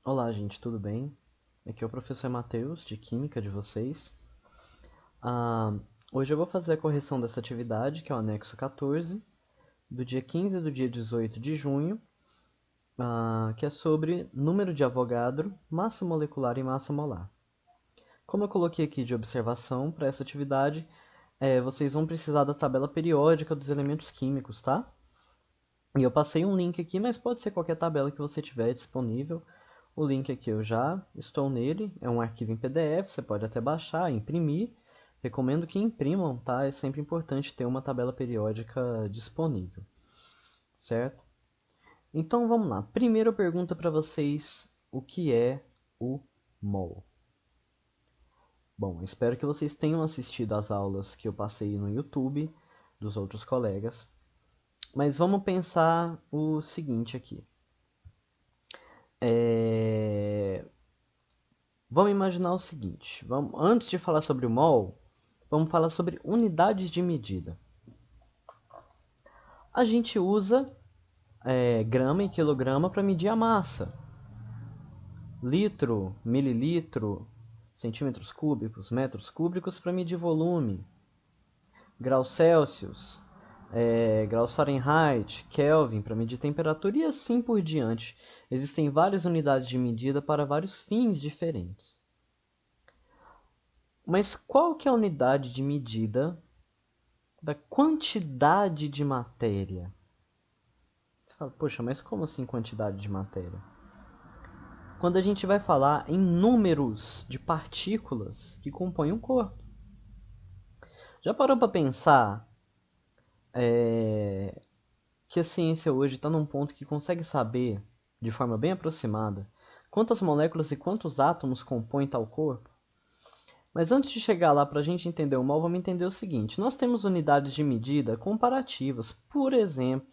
Olá, gente, tudo bem? Aqui é o professor Matheus, de Química de vocês. Ah, Hoje eu vou fazer a correção dessa atividade, que é o anexo 14, do dia 15 do dia 18 de junho, que é sobre número de Avogadro, massa molecular e massa molar. Como eu coloquei aqui de observação para essa atividade, vocês vão precisar da tabela periódica dos elementos químicos, tá? E eu passei um link aqui, mas pode ser qualquer tabela que você tiver disponível. O link aqui eu já estou nele, é um arquivo em PDF, você pode até baixar, imprimir. Recomendo que imprimam, tá? É sempre importante ter uma tabela periódica disponível, certo? Então vamos lá. Primeira pergunta para vocês: o que é o mol? Bom, espero que vocês tenham assistido às aulas que eu passei no YouTube dos outros colegas, mas vamos pensar o seguinte aqui. Vamos imaginar o seguinte, antes de falar sobre o mol, vamos falar sobre unidades de medida. A gente usa grama e quilograma para medir a massa. Litro, mililitro, centímetros cúbicos, metros cúbicos para medir volume. Graus Celsius, graus Fahrenheit, Kelvin para medir temperatura e assim por diante. Existem várias unidades de medida para vários fins diferentes. Mas qual que é a unidade de medida da quantidade de matéria? Você fala, poxa, mas como assim quantidade de matéria? Quando a gente vai falar em números de partículas que compõem um corpo. Já parou para pensar que a ciência hoje está num ponto que consegue saber, de forma bem aproximada, quantas moléculas e quantos átomos compõem tal corpo? Mas antes de chegar lá, para a gente entender o mol, vamos entender o seguinte. Nós temos unidades de medida comparativas. Por exemplo,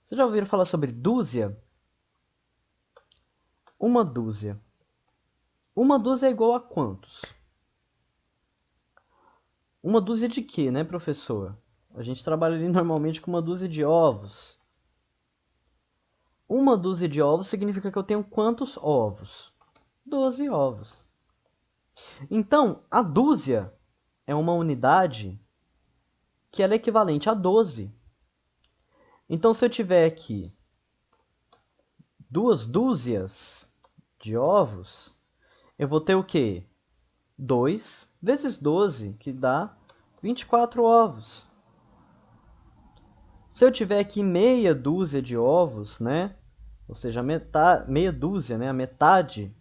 vocês já ouviram falar sobre dúzia? Uma dúzia. Uma dúzia é igual a quantos? Uma dúzia de quê, né, professor? A gente trabalha ali normalmente com uma dúzia de ovos. Uma dúzia de ovos significa que eu tenho quantos ovos? 12 ovos. Então, a dúzia é uma unidade que ela é equivalente a 12. Então, se eu tiver aqui duas dúzias de ovos, eu vou ter o quê? 2 vezes 12, que dá 24 ovos. Se eu tiver aqui meia dúzia de ovos, né? Ou seja, meia dúzia, né? A metade.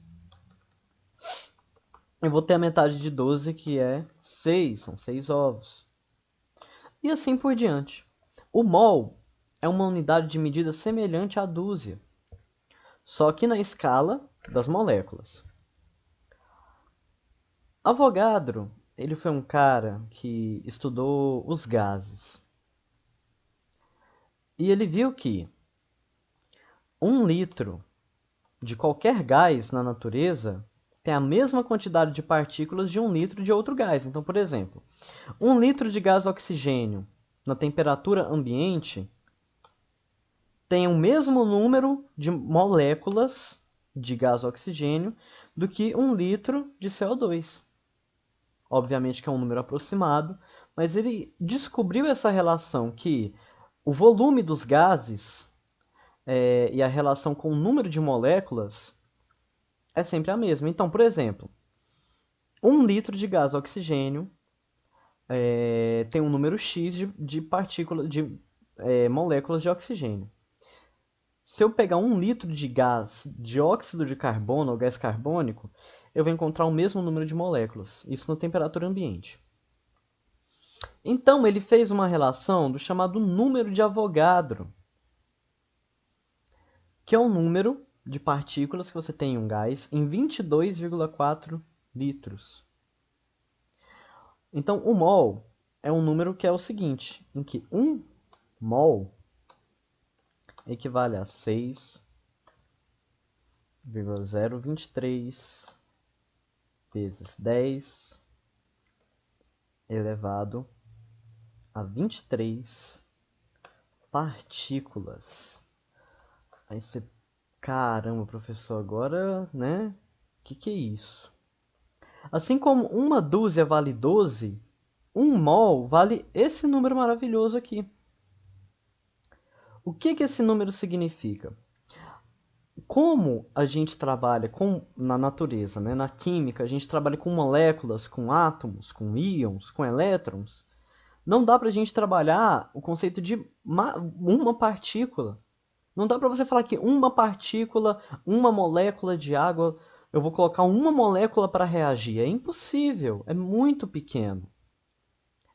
Eu vou ter a metade de 12, que é 6. São 6 ovos. E assim por diante. O mol é uma unidade de medida semelhante à dúzia, só que na escala das moléculas. Avogadro, ele foi um cara que estudou os gases. E ele viu que 1 litro de qualquer gás na natureza tem a mesma quantidade de partículas de 1 litro de outro gás. Então, por exemplo, 1 litro de gás oxigênio na temperatura ambiente tem o mesmo número de moléculas de gás oxigênio do que 1 litro de CO2. Obviamente que é um número aproximado, mas ele descobriu essa relação que o volume dos gases e a relação com o número de moléculas é sempre a mesma. Então, por exemplo, 1 litro de gás oxigênio tem um número X de partículas, de moléculas de oxigênio. Se eu pegar 1 litro de gás dióxido de carbono ou gás carbônico, eu vou encontrar o mesmo número de moléculas, isso na temperatura ambiente. Então ele fez uma relação do chamado número de Avogadro, que é o número de partículas que você tem em um gás em 22,4 litros. Então o mol é um número que é o seguinte, em que 1 mol equivale a 6,023 vezes 10 elevado a 23 partículas. Aí você Caramba, professor, agora, né? Que é isso? Assim como uma dúzia vale 12, um mol vale esse número maravilhoso aqui. O que esse número significa? Como a gente trabalha na natureza, né? Na química, a gente trabalha com moléculas, com átomos, com íons, com elétrons, não dá para a gente trabalhar o conceito de uma partícula. Não dá para você falar que uma partícula, uma molécula de água, eu vou colocar uma molécula para reagir. É impossível, é muito pequeno.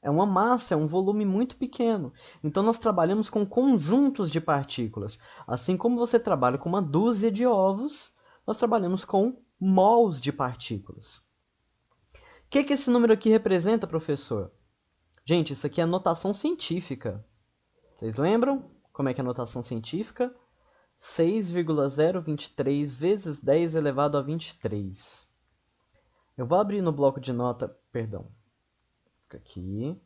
É uma massa, é um volume muito pequeno. Então nós trabalhamos com conjuntos de partículas. Assim como você trabalha com uma dúzia de ovos, nós trabalhamos com mols de partículas. O que esse número aqui representa, professor? Gente, isso aqui é notação científica. Vocês lembram como é que é a notação científica? 6,023 vezes 10 elevado a 23. Eu vou abrir no bloco de nota, perdão, fica aqui.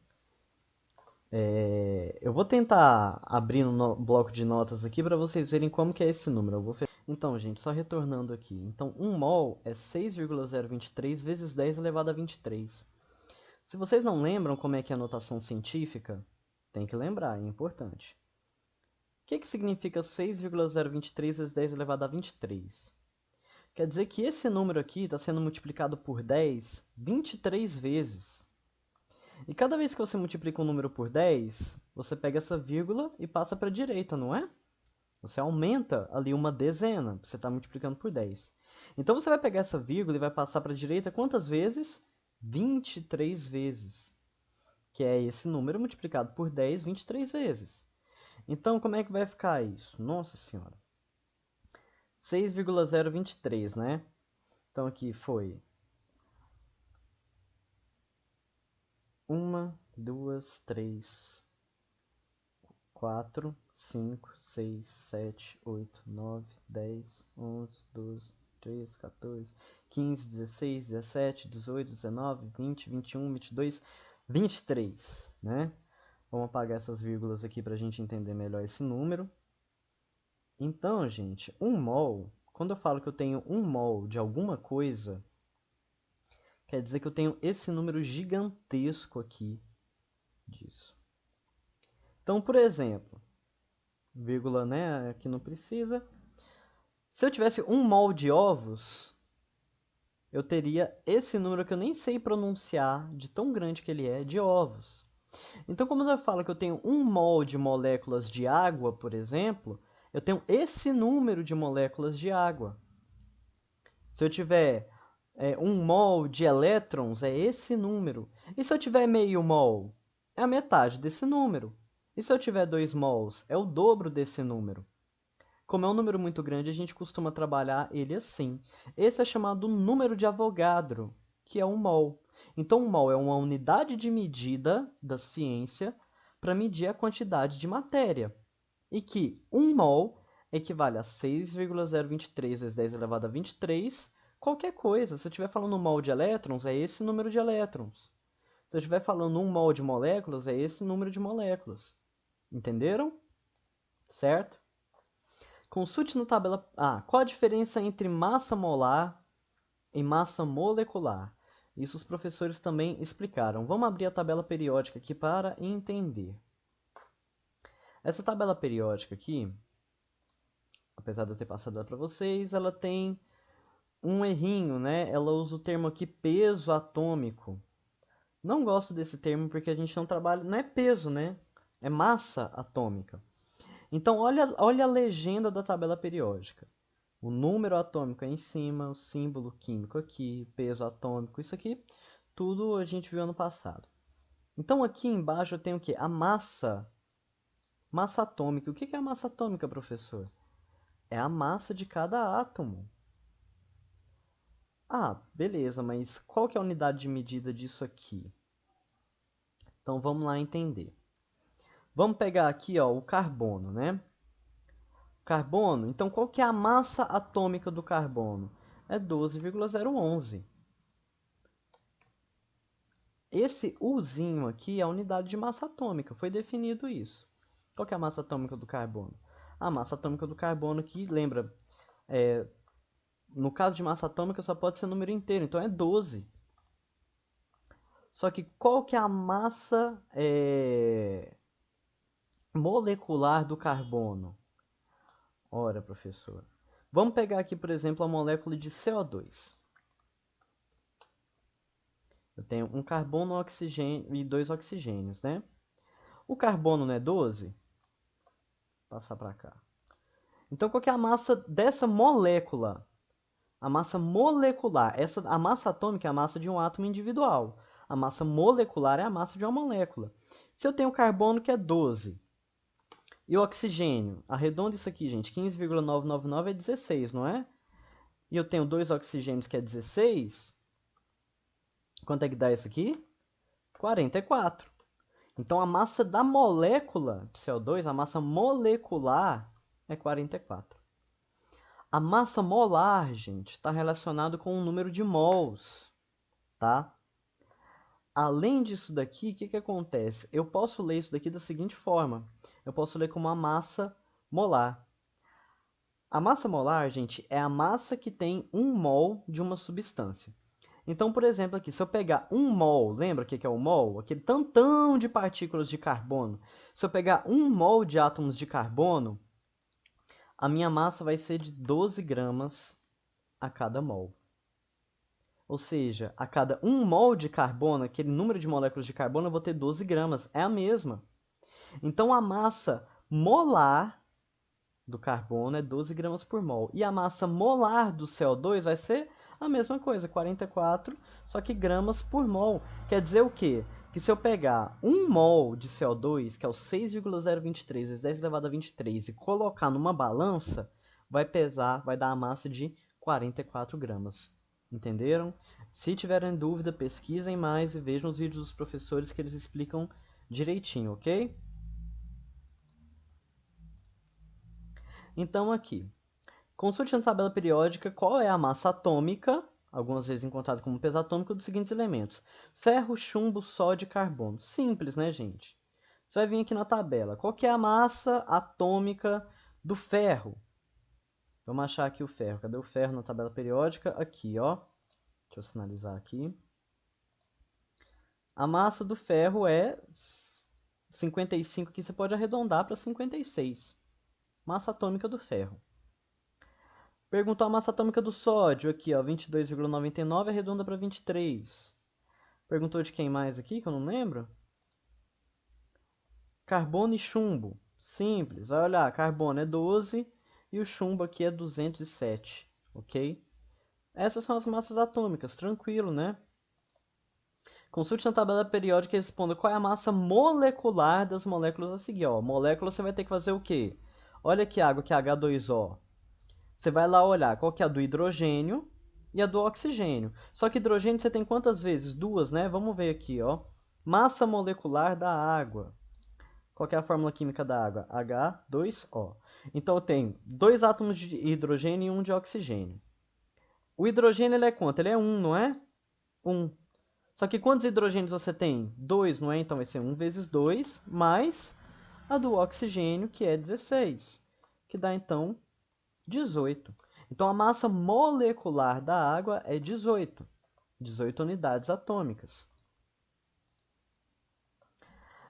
Eu vou tentar abrir no bloco de notas aqui para vocês verem como que é esse número. Então, gente, só retornando aqui. Então, 1 mol é 6,023 vezes 10 elevado a 23. Se vocês não lembram como é que é a notação científica, tem que lembrar, é importante. O que significa 6,023 vezes 10 elevado a 23? Quer dizer que esse número aqui está sendo multiplicado por 10 23 vezes. E cada vez que você multiplica um número por 10, você pega essa vírgula e passa para a direita, não é? Você aumenta ali uma dezena, você está multiplicando por 10. Então você vai pegar essa vírgula e vai passar para a direita quantas vezes? 23 vezes. Que é esse número multiplicado por 10, 23 vezes. Então, como é que vai ficar isso? Nossa Senhora. 6,023, né? Então, aqui foi 1, 2, 3, 4, 5, 6, 7, 8, 9, 10, 11, 12, 13, 14, 15, 16, 17, 18, 19, 20, 21, 22, 23, né? Vamos apagar essas vírgulas aqui para a gente entender melhor esse número. Então, gente, 1 mol, quando eu falo que eu tenho 1 mol de alguma coisa, quer dizer que eu tenho esse número gigantesco aqui disso. Então, por exemplo, vírgula, né, aqui não precisa. Se eu tivesse 1 mol de ovos, eu teria esse número que eu nem sei pronunciar, de tão grande que ele é, de ovos. Então, como eu falo que eu tenho 1 mol de moléculas de água, por exemplo, eu tenho esse número de moléculas de água. Se eu tiver 1 mol de elétrons, é esse número. E se eu tiver meio mol? É a metade desse número. E se eu tiver 2 mols? É o dobro desse número. Como é um número muito grande, a gente costuma trabalhar ele assim. Esse é chamado número de Avogadro, que é um mol. Então, um mol é uma unidade de medida da ciência para medir a quantidade de matéria. E que 1 mol equivale a 6,023 vezes 10 elevado a 23, qualquer coisa. Se eu estiver falando um mol de elétrons, é esse número de elétrons. Se eu estiver falando 1 mol de moléculas, é esse número de moléculas. Entenderam? Certo? Consulte na tabela... qual a diferença entre massa molar e massa molecular? Isso os professores também explicaram. Vamos abrir a tabela periódica aqui para entender. Essa tabela periódica aqui, apesar de eu ter passado ela para vocês, ela tem um errinho, né? Ela usa o termo aqui peso atômico. Não gosto desse termo porque a gente não trabalha... Não é peso, né? É massa atômica. Então, olha a legenda da tabela periódica. O número atômico é em cima, o símbolo químico aqui, peso atômico, isso aqui, tudo a gente viu ano passado. Então, aqui embaixo eu tenho o quê? A massa. Massa atômica. O que é a massa atômica, professor? É a massa de cada átomo. Beleza, mas qual que é a unidade de medida disso aqui? Então, vamos lá entender. Vamos pegar aqui, ó, o carbono, né? Carbono, então qual que é a massa atômica do carbono? É 12,011. Esse Uzinho aqui é a unidade de massa atômica, foi definido isso. Qual que é a massa atômica do carbono? A massa atômica do carbono aqui, lembra, No caso de massa atômica só pode ser número inteiro, então é 12. Só que qual que é a massa molecular do carbono? Ora, professor. Vamos pegar aqui, por exemplo, a molécula de CO2. Eu tenho um carbono, um oxigênio e 2 oxigênios, né? O carbono não é 12? Vou passar para cá. Então, qual que é a massa dessa molécula? A massa molecular. A massa atômica é a massa de um átomo individual. A massa molecular é a massa de uma molécula. Se eu tenho carbono, que é 12, e o oxigênio, arredonda isso aqui, gente, 15,999 é 16, não é? E eu tenho 2 oxigênios, que é 16. Quanto é que dá isso aqui? 44. Então, a massa da molécula de CO2, a massa molecular, é 44. A massa molar, gente, está relacionado com o número de mols, tá? Além disso daqui, o que, que acontece? Eu posso ler isso daqui da seguinte forma. Eu posso ler como uma massa molar. A massa molar, gente, é a massa que tem 1 mol de uma substância. Então, por exemplo, aqui, se eu pegar 1 mol, lembra o que é o mol? Aquele tantão de partículas de carbono. Se eu pegar 1 mol de átomos de carbono, a minha massa vai ser de 12 gramas a cada mol. Ou seja, a cada 1 mol de carbono, aquele número de moléculas de carbono, eu vou ter 12 gramas. É a mesma. Então, a massa molar do carbono é 12 gramas por mol. E a massa molar do CO2 vai ser a mesma coisa, 44, só que gramas por mol. Quer dizer o quê? Que se eu pegar 1 mol de CO2, que é o 6,023 vezes 10 elevado a 23, e colocar numa balança, vai pesar, vai dar a massa de 44 gramas. Entenderam? Se tiverem dúvida, pesquisem mais e vejam os vídeos dos professores que eles explicam direitinho, ok? Então aqui, consulte na tabela periódica qual é a massa atômica, algumas vezes encontrada como peso atômico, dos seguintes elementos: ferro, chumbo, sódio e carbono. Simples, né, gente? Você vai vir aqui na tabela. Qual que é a massa atômica do ferro? Vamos achar aqui o ferro. Cadê o ferro na tabela periódica? Aqui, ó. Deixa eu sinalizar aqui. A massa do ferro é 55, que você pode arredondar para 56. Massa atômica do ferro. Perguntou a massa atômica do sódio, aqui, ó, 22,99, arredonda para 23. Perguntou de quem mais aqui, que eu não lembro? Carbono e chumbo. Simples, vai olhar, carbono é 12 e o chumbo aqui é 207, ok? Essas são as massas atômicas, tranquilo, né? Consulte na tabela periódica e responda qual é a massa molecular das moléculas a seguir, ó. Molécula você vai ter que fazer o quê? Olha aqui a água, que é H2O. Você vai lá olhar qual que é a do hidrogênio e a do oxigênio. Só que hidrogênio você tem quantas vezes? Duas, né? Vamos ver aqui, ó. Massa molecular da água. Qual que é a fórmula química da água? H2O. Então eu tenho 2 átomos de hidrogênio e 1 de oxigênio. O hidrogênio ele é quanto? Ele é 1, não é? 1. Só que quantos hidrogênios você tem? 2, não é? Então vai ser 1 vezes 2 mais a do oxigênio, que é 16, que dá então 18. Então, a massa molecular da água é 18. 18 unidades atômicas.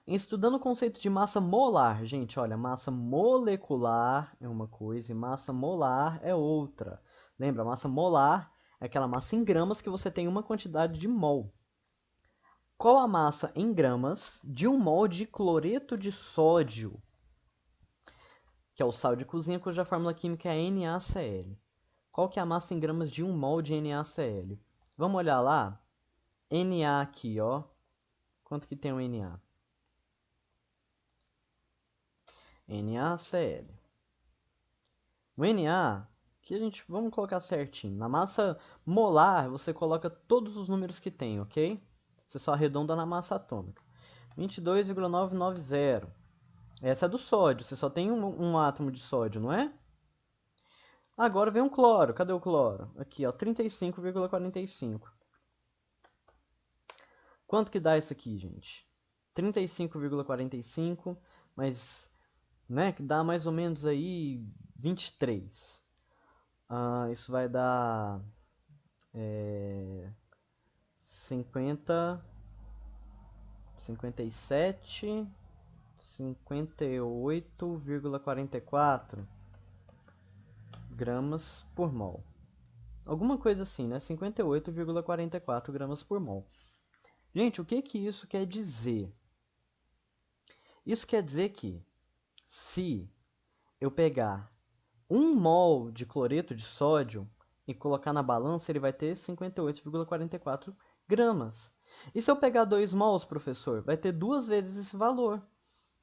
Estudando o conceito de massa molar, gente, olha, massa molecular é uma coisa e massa molar é outra. Lembra, massa molar é aquela massa em gramas que você tem uma quantidade de mol. Qual a massa em gramas de 1 mol de cloreto de sódio, que é o sal de cozinha, cuja fórmula química é NaCl? Qual que é a massa em gramas de 1 mol de NaCl? Vamos olhar lá? Na aqui, ó. Quanto que tem o Na? NaCl. O Na, que a gente vamos colocar certinho. Na massa molar, você coloca todos os números que tem, ok? Você só arredonda na massa atômica. 22,990. Essa é do sódio. Você só tem um átomo de sódio, não é? Agora vem um cloro. Cadê o cloro? Aqui, ó, 35,45. Quanto que dá isso aqui, gente? 35,45, mas, né, que dá mais ou menos aí 23. Isso vai dar 50, 57, 58,44 gramas por mol. Alguma coisa assim, né? 58,44 gramas por mol. Gente, o que que isso quer dizer? Isso quer dizer que se eu pegar 1 mol de cloreto de sódio e colocar na balança, ele vai ter 58,44 gramas. E se eu pegar 2 mols, professor, vai ter 2 vezes esse valor.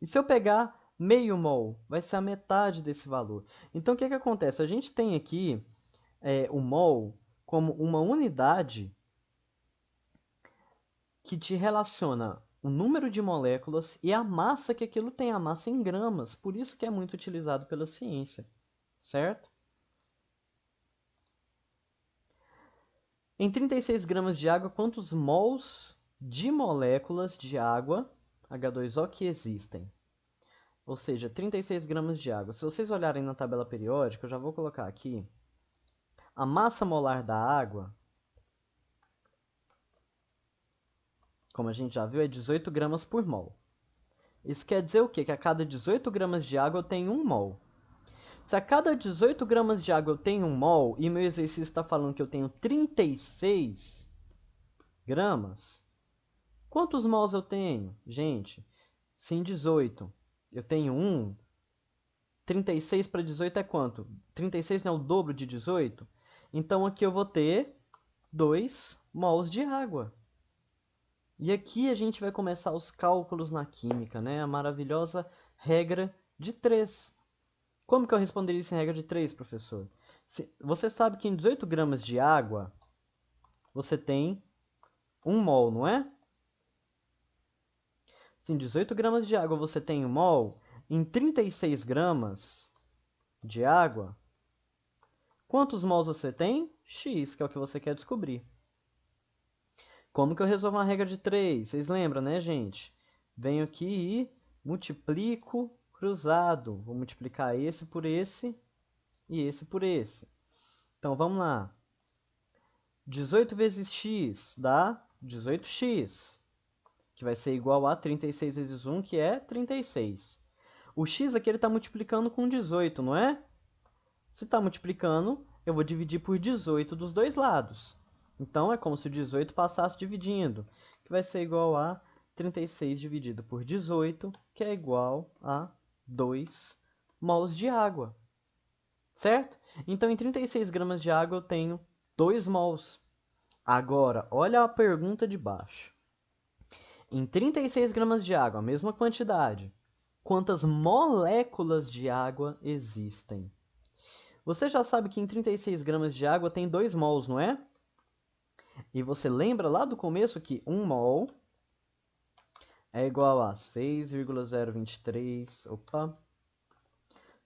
E se eu pegar meio mol, vai ser a metade desse valor. Então, o que que acontece? A gente tem aqui o mol como uma unidade que te relaciona o número de moléculas e a massa que aquilo tem, a massa em gramas. Por isso que é muito utilizado pela ciência, certo? Em 36 gramas de água, quantos mols de moléculas de água H2O que existem? Ou seja, 36 gramas de água. Se vocês olharem na tabela periódica, eu já vou colocar aqui, a massa molar da água, como a gente já viu, é 18 gramas por mol. Isso quer dizer o quê? Que a cada 18 gramas de água eu tenho 1 mol. Se a cada 18 gramas de água eu tenho 1 mol, e meu exercício está falando que eu tenho 36 gramas, quantos mols eu tenho? Gente, se em 18 eu tenho 1, 36 para 18 é quanto? 36 não é o dobro de 18? Então aqui eu vou ter 2 mols de água. E aqui a gente vai começar os cálculos na química, né? A maravilhosa regra de 3. Como que eu responderia isso em regra de 3, professor? Você sabe que em 18 gramas de água você tem 1 mol, não é? Se em 18 gramas de água você tem 1 mol, em 36 gramas de água, quantos mols você tem? X, que é o que você quer descobrir. Como que eu resolvo uma regra de 3? Vocês lembram, né, gente? Venho aqui e multiplico cruzado. Vou multiplicar esse por esse e esse por esse. Então, vamos lá. 18 vezes x dá 18x, que vai ser igual a 36 vezes 1, que é 36. O x aqui está multiplicando com 18, não é? Se está multiplicando, eu vou dividir por 18 dos dois lados. Então, é como se o 18 passasse dividindo, que vai ser igual a 36 dividido por 18, que é igual a 2 mols de água. Certo? Então, em 36 gramas de água, eu tenho 2 mols. Agora, olha a pergunta de baixo. Em 36 gramas de água, a mesma quantidade, quantas moléculas de água existem? Você já sabe que em 36 gramas de água tem 2 mols, não é? E você lembra lá do começo que 1 mol é igual a 6,023,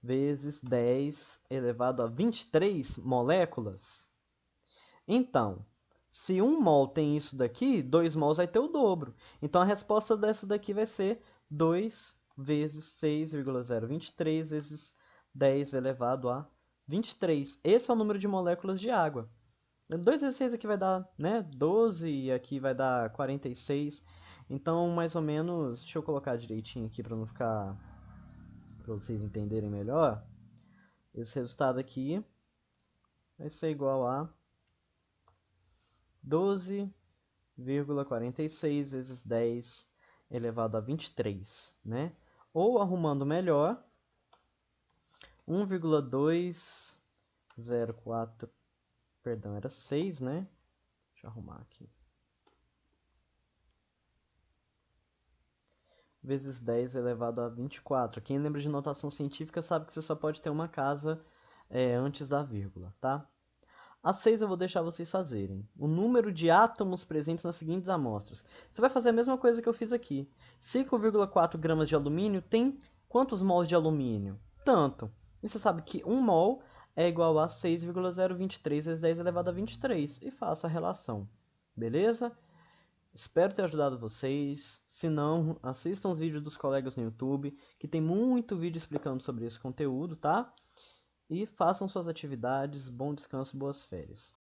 vezes 10 elevado a 23 moléculas? Então, se 1 mol tem isso daqui, 2 mols vai ter o dobro. Então, a resposta dessa daqui vai ser 2 vezes 6,023 vezes 10 elevado a 23. Esse é o número de moléculas de água. 2 vezes 6 aqui vai dar, né, 12 e aqui vai dar 46. Então, mais ou menos, deixa eu colocar direitinho aqui para não ficar, para vocês entenderem melhor. Esse resultado aqui vai ser igual a 12,46 vezes 10 elevado a 23, né? Ou, arrumando melhor, 1,204, perdão, era 6, né? Deixa eu arrumar aqui. Vezes 10 elevado a 24. Quem lembra de notação científica sabe que você só pode ter uma casa antes da vírgula, tá? A 6 eu vou deixar vocês fazerem. O número de átomos presentes nas seguintes amostras. Você vai fazer a mesma coisa que eu fiz aqui. 5,4 gramas de alumínio tem quantos mols de alumínio? Tanto. E você sabe que 1 mol é igual a 6,023 vezes 10 elevado a 23. E faça a relação. Beleza? Espero ter ajudado vocês. Se não, assistam os vídeos dos colegas no YouTube, que tem muito vídeo explicando sobre esse conteúdo, tá? e façam suas atividades. Bom descanso, boas férias.